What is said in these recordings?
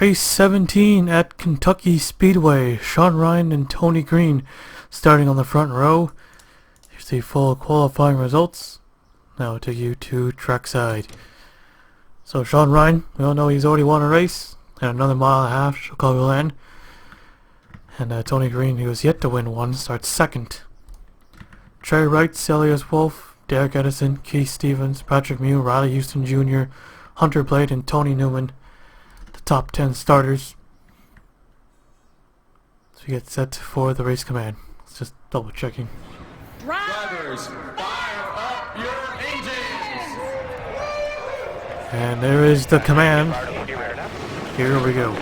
Race 17 at Kentucky Speedway. Sean Ryan and Tony Green starting on the front row. Here's the full qualifying results. Now I'll take you to trackside. So Sean Ryan, we all know he's already won a race and another mile and a half, Chicagoland. And Tony Green, who has yet to win one, starts second. Trey Wright, Celius Wolf, Derek Edison, Keith Stevens, Patrick Mew, Riley Houston Jr., Hunter Blade, and Tony Newman. The top 10 starters. So we get set for the race command. Let's just double checking. Drivers, fire up your engines! And there is the command. Here we go. Looks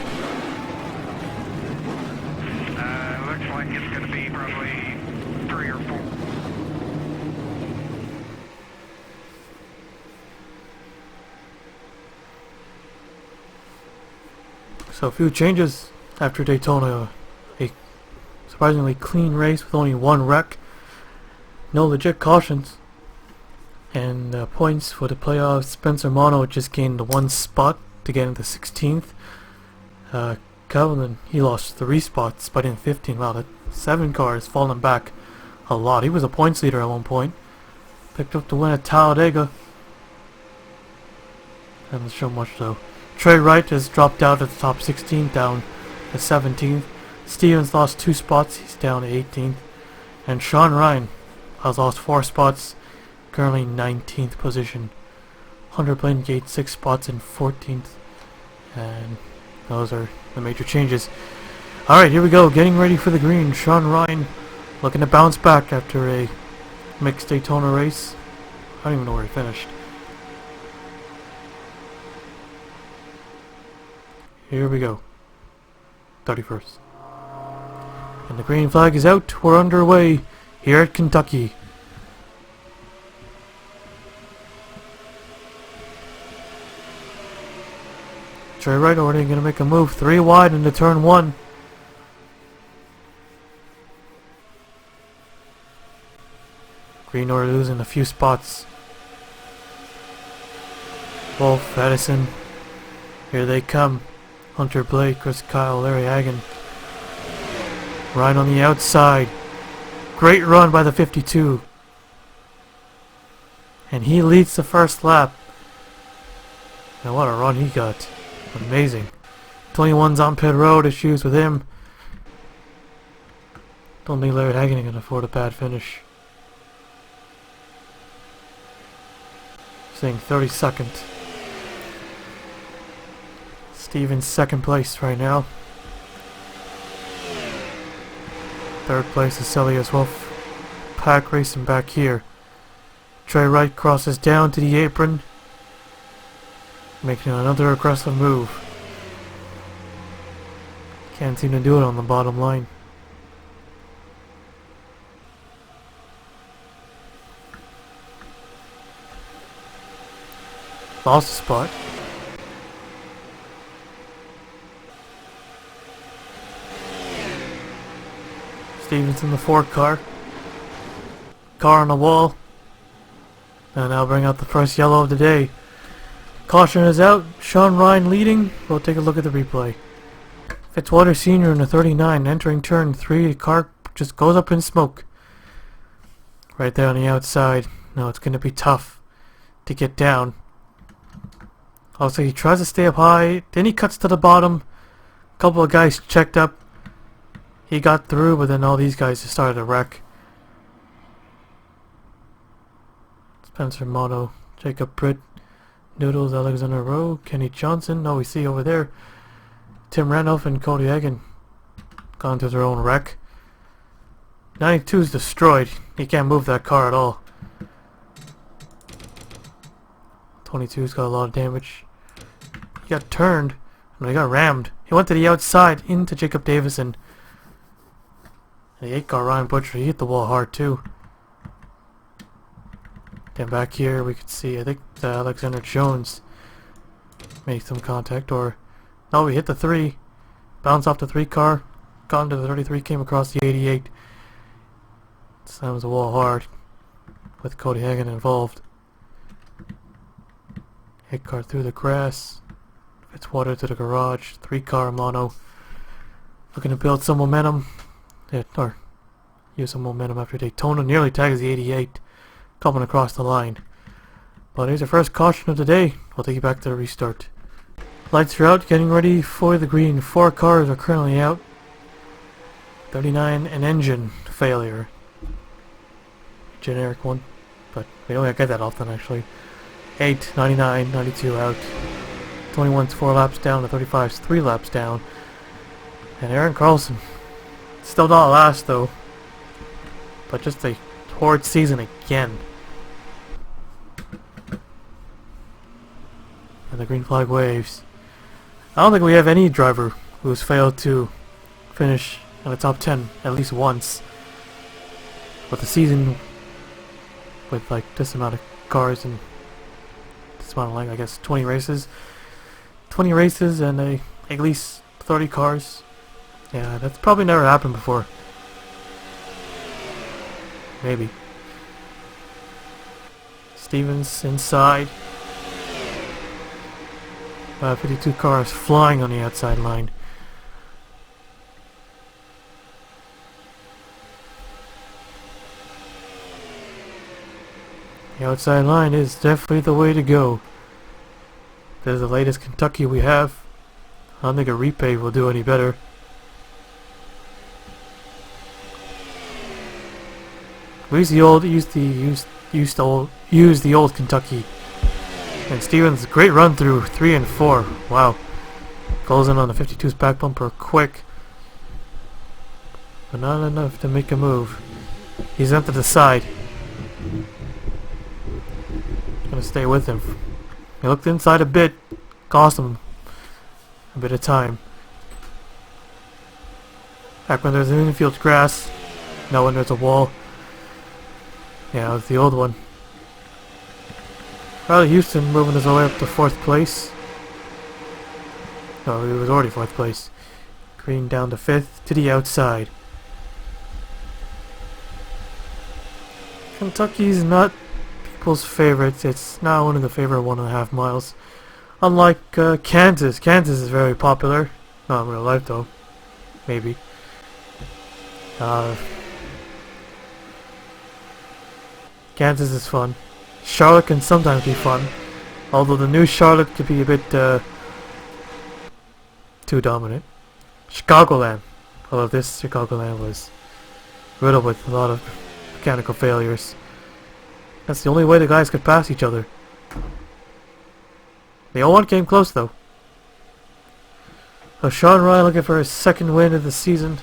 like it's going to be probably 3 or 4. So a few changes after Daytona. A surprisingly clean race with only one wreck. No legit cautions. And points for the playoffs. Spencer Mono just gained the 1 spot to get into 16th. Calvin, he lost 3 spots, but in 15. Wow, that 7 car has fallen back a lot. He was a points leader at one point. Picked up the win at Talladega. Haven't shown much though. Trey Wright has dropped out at the top 16, down to 17th. Stevens lost 2 spots, he's down to 18th. And Sean Ryan has lost 4 spots, currently 19th position. Hunter Blaine gained 6 spots in 14th. And those are the major changes. Alright, here we go, getting ready for the green. Sean Ryan looking to bounce back after a mixed Daytona race. I don't even know where he finished. Here we go. 31st. And the green flag is out. We're underway here at Kentucky. Trey Wright already going to make a move. 3 wide into turn 1. Green already losing a few spots. Wolf, Edison. Here they come. Hunter Blake, Chris Kyle, Larry Hagan. Ryan on the outside. Great run by the 52. And he leads the first lap. And what a run he got. Amazing. 21's on pit road, issues with him. Don't think Larry Hagan can afford a bad finish. Saying 32nd. Stevens second place right now. Third place is Celius Wolf. Pack racing back here. Trey Wright crosses down to the apron, making another aggressive move. Can't seem to do it on the bottom line. Lost a spot. Stevens in the 4 car. Car on the wall. And I'll bring out the first yellow of the day. Caution is out. Sean Ryan leading. We'll take a look at the replay. Fitzwater Sr. in the 39 entering turn 3. The car just goes up in smoke. Right there on the outside. No, it's going to be tough to get down. Also, he tries to stay up high. Then he cuts to the bottom. A couple of guys checked up. He got through, but then all these guys just started to wreck. Spencer Mono, Jacob Britt, Noodles, Alexander Rowe, Kenny Johnson. No, we see over there Tim Randolph and Cody Hagan gone to their own wreck. 92's destroyed. He can't move that car at all. 22's got a lot of damage. He got turned. No, he got rammed. He went to the outside into Jacob Davison. The 8 car Ryan Butcher, he hit the wall hard too. Then back here we could see, I think Alexander Jones made some contact, or no, we hit the 3, bounced off the 3 car, got into the 33, came across the 88. Slams the wall hard with Cody Hagan involved. Hit car through the grass, It's water to the garage. 3-car mono. Looking to build some momentum. Or use some momentum after Daytona. Nearly tags the 88. Coming across the line. But here's the first caution of the day. We'll take you back to the restart. Lights are out. Getting ready for the green. 4 cars are currently out. 39, an engine failure. Generic one. But we don't get that often actually. 8, 99, 92 out. 21's 4 laps down. The 35's 3 laps down. And Aaron Carlson. Still not last though. But just a horrid season again. And the green flag waves. I don't think we have any driver who's failed to finish in the top 10 at least once. But the season with like this amount of cars and this amount of like I guess 20 races. 20 races and at least 30 cars. Yeah, that's probably never happened before. Maybe. Stevens inside. 52 cars flying on the outside line. The outside line is definitely the way to go. This is the latest Kentucky we have. I don't think a repave will do any better. We used the old Kentucky. And Stevens, great run through 3 and 4. Wow. Goes in on the 52's back bumper quick. But not enough to make a move. He's entered the side. Gonna stay with him. He looked inside a bit. Cost him a bit of time. Back when there's an infield grass. Now when there's a wall. Yeah, it was the old one. Riley Houston moving his way up to 4th place. No, he was already 4th place. Green down to 5th to the outside. Kentucky's not people's favorites. It's not one of the favorite 1.5 miles. Unlike Kansas. Kansas is very popular. Not in real life though. Maybe. Kansas is fun. Charlotte can sometimes be fun, although the new Charlotte could be a bit too dominant. Chicagoland, although this Chicagoland was riddled with a lot of mechanical failures. That's the only way the guys could pass each other. The 01 came close though. So Sean Ryan looking for his 2nd win of the season.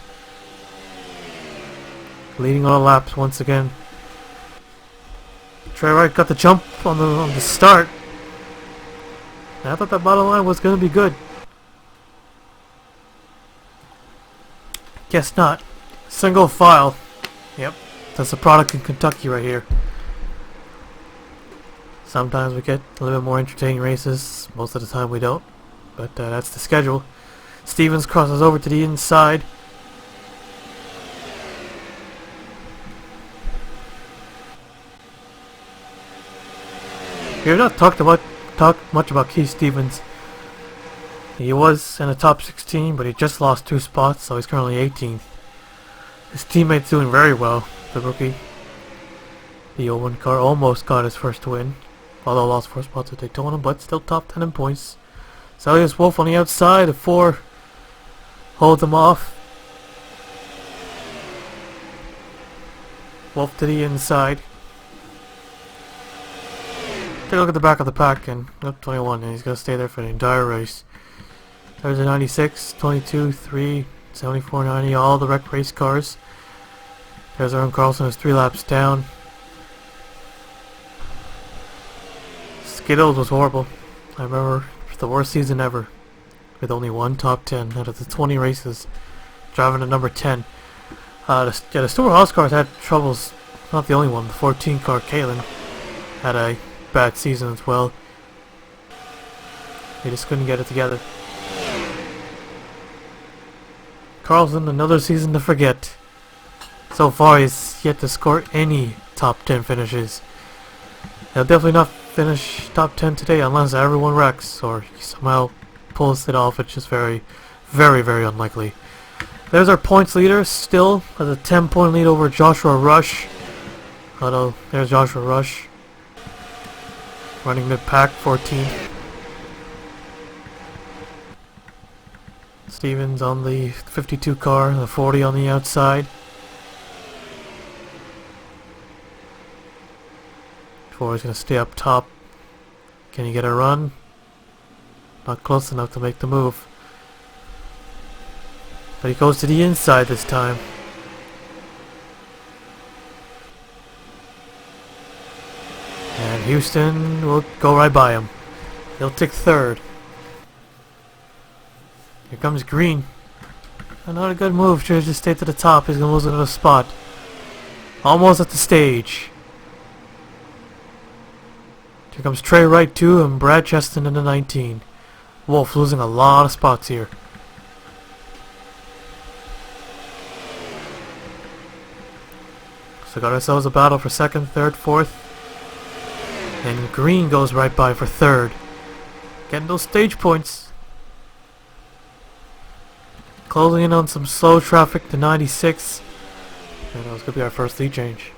Leading all laps once again. Trey Wright got the jump on the start. And I thought that bottom line was going to be good. Guess not. Single file. Yep, that's a product in Kentucky right here. Sometimes we get a little bit more entertaining races. Most of the time we don't. But that's the schedule. Stevens crosses over to the inside. We have not talked much about Keith Stevens. He was in the top 16, but he just lost 2 spots, so he's currently 18th. His teammate's doing very well, the rookie. The 01 car almost got his first win, although lost 4 spots at Daytona, but still top 10 in points. Celius Wolf on the outside, the 4 holds him off. Wolf to the inside. Take a look at the back of the pack and up 21, and he's going to stay there for the entire race. There's a 96, 22, 3, 74, 90, all the wrecked race cars. There's Aaron Carlson, who's 3 laps down. Skittles was horrible. I remember the worst season ever, with only 1 top 10 out of the 20 races, driving to number 10. The Stuart Haas cars had troubles, not the only one. The 14 car, Kalen, had a bad season as well. He just couldn't get it together. Carlson, another season to forget. So far he's yet to score any top 10 finishes. He'll definitely not finish top 10 today unless everyone wrecks or he somehow pulls it off, it's just very, very, very unlikely. There's our points leader, still has a 10-point lead over Joshua Rush. Hello, there's Joshua Rush. Running mid-pack, 14th. Stevens on the 52 car, the 40 on the outside. Ford's going to stay up top. Can he get a run? Not close enough to make the move. But he goes to the inside this time. And Houston will go right by him. He'll take third. Here comes Green. Not a good move. Tries to stay to the top. He's going to lose another spot. Almost at the stage. Here comes Trey Wright too, and Brad Cheston in the 19. Wolf losing a lot of spots here. So got ourselves a battle for second, third, fourth. And Green goes right by for third. Getting those stage points. Closing in on some slow traffic to 96. And that was going to be our first lead change.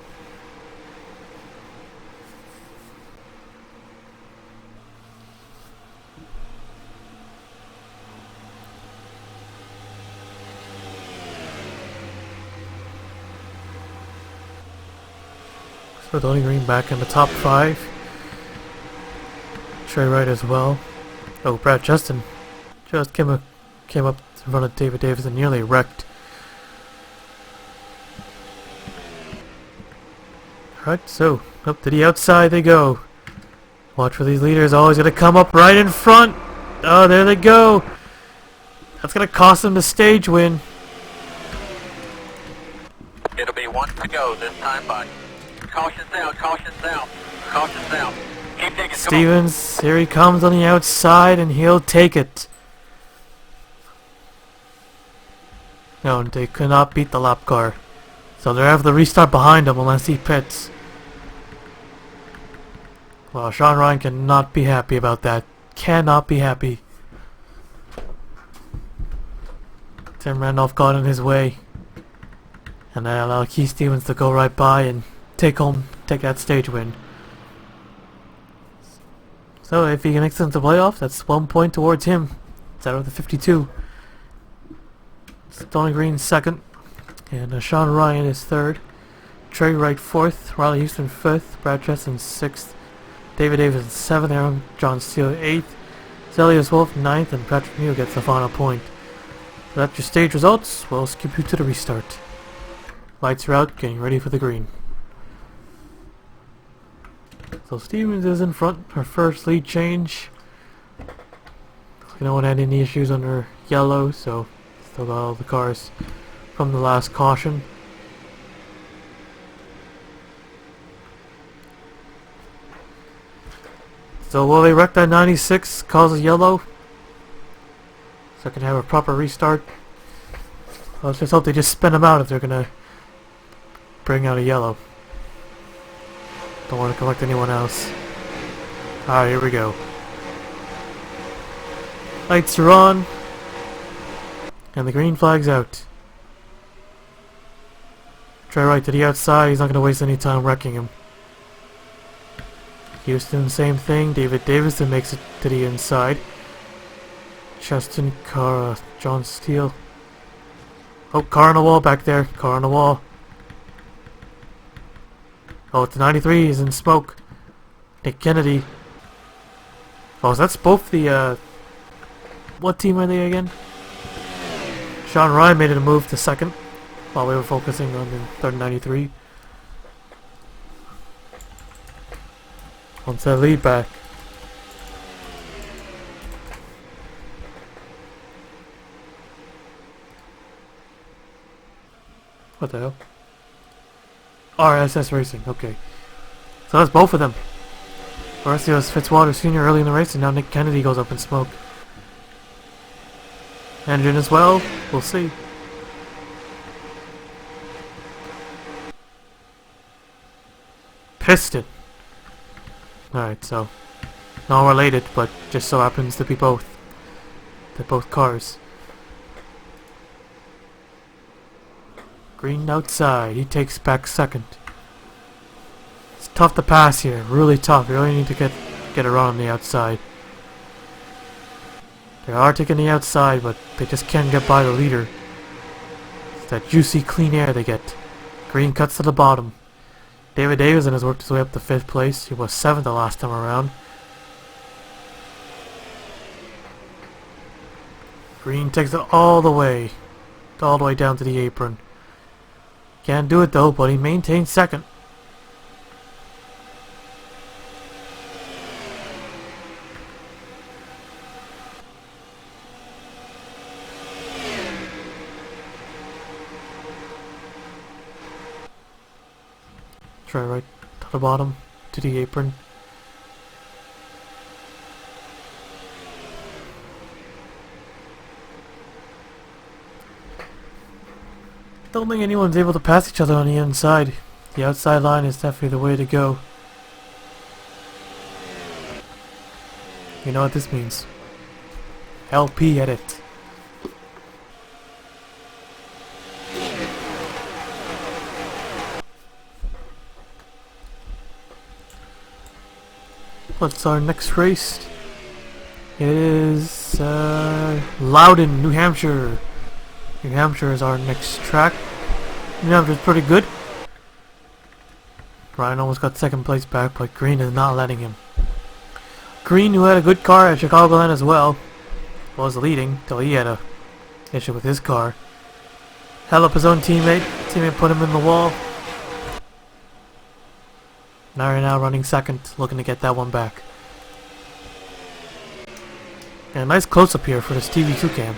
So Donnie Green back in the top 5. Trey Wright as well. Oh, Brad Justin just came up in front of David Davis and nearly wrecked. Alright, so up to the outside they go. Watch for these leaders, always gonna come up right in front. Oh, there they go. That's gonna cost them the stage win. It'll be one to go this time, bud. Caution down, caution down, caution down. Keep taking. Stevens, here he comes on the outside, and he'll take it. No, they could not beat the lap car. So they have the restart behind him unless he pits. Well, Sean Ryan cannot be happy about that. Cannot be happy. Tim Randolph got in his way. And that allowed Keith Stevens to go right by and take that stage win. So if he can extend the playoff, that's 1 point towards him. It's out of the 52. Donnie Green second, and Sean Ryan is third. Trey Wright fourth, Riley Houston fifth, Brad Cheston sixth, David Davis seventh, Aaron John Steele eighth, Zelius Wolf ninth, and Patrick Neal gets the final point. So that's your stage results. We'll skip you to the restart. Lights are out, getting ready for the green. So Stevens is in front, our first lead change. No one had any issues under yellow, so still got all the cars from the last caution. So will they wreck that 96, cause a yellow? So I can have a proper restart. Let's just hope they just spin them out if they're gonna bring out a yellow. Don't want to collect anyone else. Alright, here we go. Lights are on. And the green flag's out. Try right to the outside, he's not going to waste any time wrecking him. Houston, same thing. David Davison makes it to the inside. Cheston, Cara, John Steele. Oh, car on the wall back there. Car on the wall. Oh, it's the 93, he's in smoke. Nick Kennedy. Oh, so that's both the, what team are they again? Sean Ryan made it a move to second while we were focusing on the third 93. Once that lead back. What the hell? RSS Racing, okay. So that's both of them. Horacius Fitzwater Sr. early in the race, and now Nick Kennedy goes up in smoke. Engine as well, we'll see. Piston. Alright, so not related, but just so happens to be both. at both cars. Green outside. He takes back second. It's tough to pass here. Really tough. You really need to get around on the outside. They are taking the outside, but they just can't get by the leader. It's that juicy, clean air they get. Green cuts to the bottom. David Davison has worked his way up to 5th place. He was 7th the last time around. Green takes it all the way down to the apron. Can't do it though, but he maintains second. Try right to the bottom, to the apron. Don't think anyone's able to pass each other on the inside. The outside line is definitely the way to go. You know what this means. LP edit. What's our next race? It is Loudon, New Hampshire. New Hampshire is our next track. New Hampshire is pretty good. Ryan almost got 2nd place back, but Green is not letting him. Green, who had a good car at Chicagoland as well, was leading till he had a issue with his car. Held up his own teammate. Teammate put him in the wall. Now running 2nd, looking to get that one back. And a nice close-up here for this TV2 cam.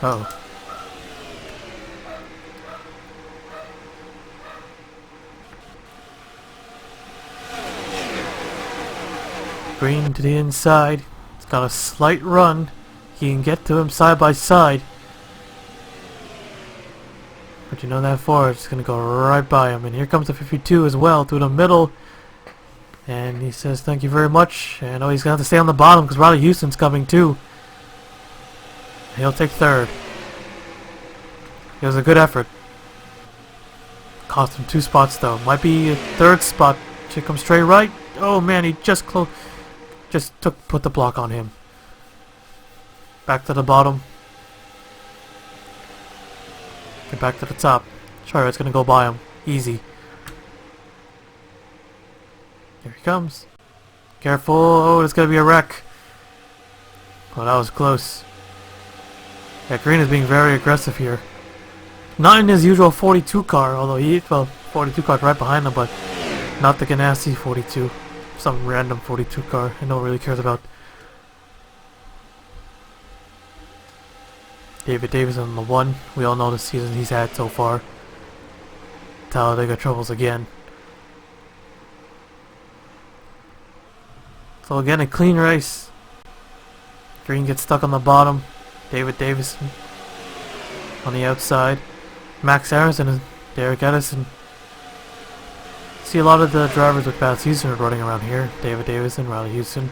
Oh. Green to the inside. It's got a slight run. He can get to him side by side. But you know that Ford is going to go right by him. And here comes the 52 as well through the middle. And he says thank you very much. And oh, he's going to have to stay on the bottom because Riley Houston's coming too. He'll take 3rd. It was a good effort. Cost him 2 spots though. Might be a 3rd spot. Should come straight right. Oh man, he just put the block on him. Back to the bottom. Get back to the top. Sure, it's gonna go by him. Easy. Here he comes. Careful. Oh, it's gonna be a wreck. Oh, that was close. Yeah, Green is being very aggressive here. Not in his usual 42 car, although 42 car right behind him, but not the Ganassi 42. Some random 42 car and no one really cares about. David Davison on the 1. We all know the season he's had so far. Talladega troubles again. So again, a clean race. Green gets stuck on the bottom. David Davison on the outside. Max Harrison and Derek Edison. See a lot of the drivers with past season are running around here. David Davison, Riley Houston,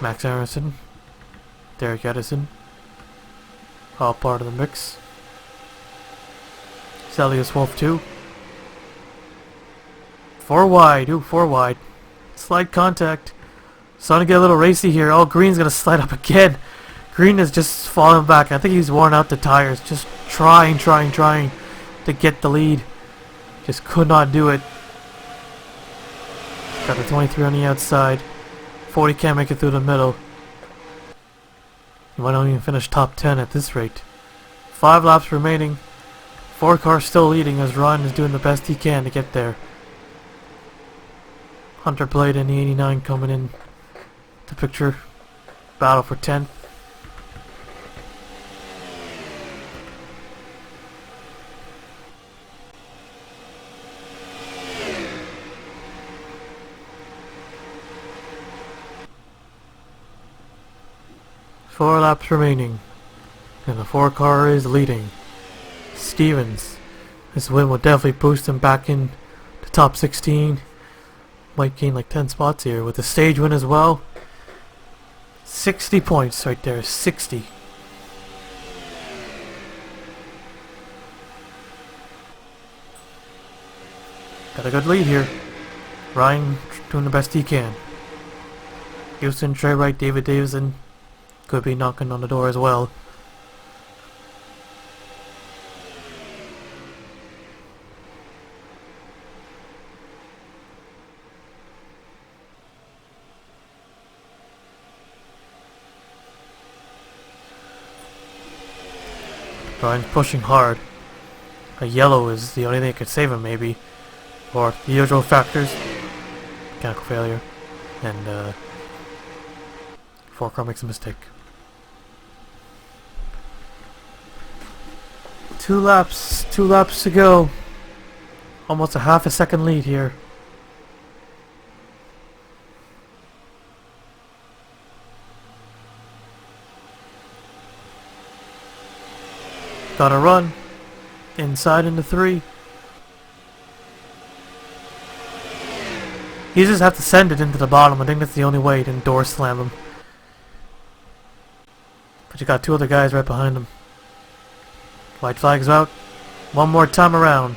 Max Harrison, Derek Edison. All part of the mix. Celius Wolf 2. 4 wide. Ooh, 4 wide. Slight contact. Starting to get a little racy here. Oh, Green's going to slide up again. Green is just falling back. I think he's worn out the tires. Just trying to get the lead. Just could not do it. Got the 23 on the outside. 40 can't make it through the middle. He might not even finish top 10 at this rate. 5 laps remaining. 4 cars still leading as Ryan is doing the best he can to get there. Hunter Blade and the 89 coming in to picture. Battle for 10th. Four laps remaining, and the 4 car is leading. Stevens This win will definitely boost him back in the top 16. Might gain like 10 spots here with the stage win as well. 60 points right there, 60. Got a good lead here. Ryan doing the best he can. Houston, Trey Wright, David Davison could be knocking on the door as well. Ryan's pushing hard. A yellow is the only thing that could save him, maybe. Or the usual factors. Mechanical failure. And, Four-car makes a mistake. 2 laps to go. Almost a half a second lead here. Gotta run. Inside into 3. You just have to send it into the bottom. I think that's the only way to door slam him. But you got 2 other guys right behind him. White flag's out. One more time around.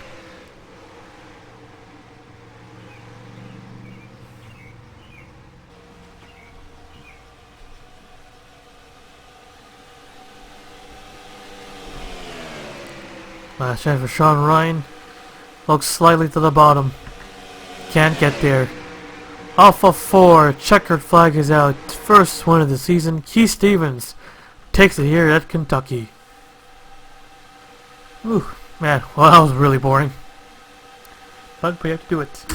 Last chance for Sean Ryan. Looks slightly to the bottom. Can't get there. Alpha 4. Checkered flag is out. First win of the season. Keith Stevens takes it here at Kentucky. Ooh, man. Well, that was really boring. But we have to do it.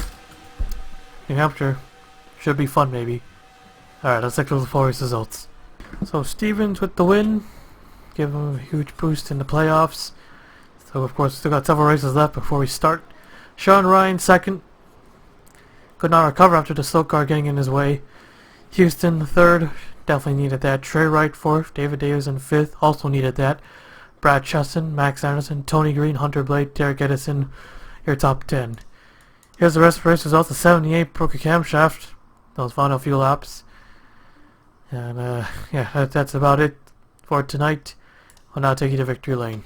New Hampshire. Should be fun, maybe. Alright, let's look at the 4 race results. So, Stevens with the win. Give him a huge boost in the playoffs. So, of course, still got several races left before we start. Sean Ryan, second. Could not recover after the slow car getting in his way. Houston, third. Definitely needed that. Trey Wright, fourth. David Davison, fifth. Also needed that. Brad Chesson, Max Anderson, Tony Green, Hunter Blade, Derek Edison. Your top 10. Here's the rest of the race results. The 78 broke a camshaft. Those final few laps. And, yeah, that's about it for tonight. I'll now take you to victory lane.